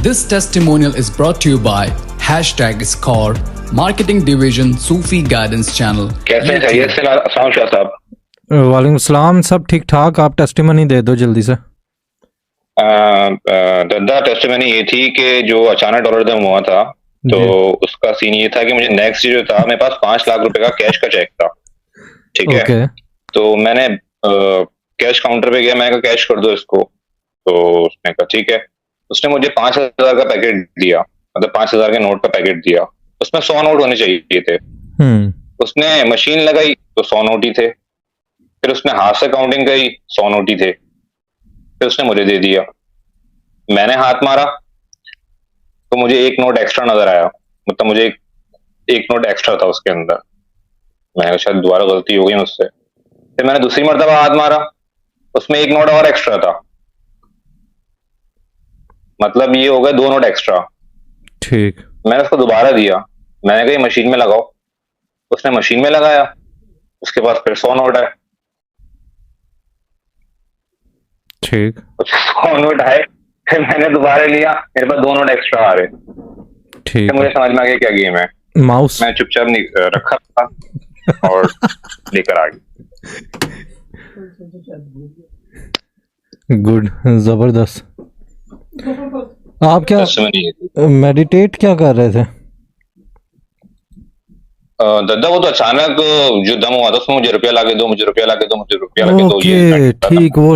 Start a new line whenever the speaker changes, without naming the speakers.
This testimonial is brought to you by #Score, Marketing Division, Sufi Guidance Channel.
कैसे हैं? खैरियत से? अस्सलाम शाह साहब।
वालेकुम सलाम, सब ठीक ठाक। आप टेस्टिमनी दे दो जल्दी से।
दद्दा टेस्टिमनी ये थी कि जो अचानक डॉलर दम हुआ था तो उसका सीन ये था कि मुझे नेक्स्ट जो था मेरे पास 5 लाख रुपए का कैश का चेक था, ठीक है। तो मैंने कैश काउंटर पे गया, मैंने कहा कैश कर दो इसको, तो उसने कहा ठीक है। उसने मुझे 5,000 का पैकेट दिया, मतलब 5,000 के नोट का पैकेट दिया, उसमें 100 नोट होने चाहिए थे। उसने मशीन लगाई तो 100 नोट ही थे, फिर उसने हाथ से काउंटिंग करी, 100 नोट ही थे, फिर उसने मुझे दे दिया। मैंने हाथ मारा तो मुझे एक नोट एक्स्ट्रा नजर आया, मतलब मुझे एक नोट एक्स्ट्रा था उसके अंदर। मैंने शायद दोबारा गलती हो गई मुझसे। फिर मैंने दूसरी मर्तबा हाथ मारा, उसमें एक नोट और एक्स्ट्रा था, मतलब ये हो गए 2 नोट एक्स्ट्रा।
ठीक।
मैंने उसको दोबारा दिया, मैंने कहा ये मशीन में लगाओ, उसने मशीन में लगाया, उसके बाद फिर 100 नोट आए।
ठीक।
100 नोट आए, फिर मैंने दोबारा लिया, मेरे पास 2 नोट एक्स्ट्रा आ रहे।
ठीक।
मुझे समझ में आ गया क्या गेम है।
माउस
मैं चुपचाप रखा था और लेकर आ गया।
गुड, जबरदस्त। आप क्या मेडिटेट क्या कर रहे थे?
दद्दा वो तो अचानक जो दम हुआ था उसमें मुझे रुपया ला के दो, मुझे रुपया ला के दो, मुझे रुपया ला के दो, ये
ठीक, वो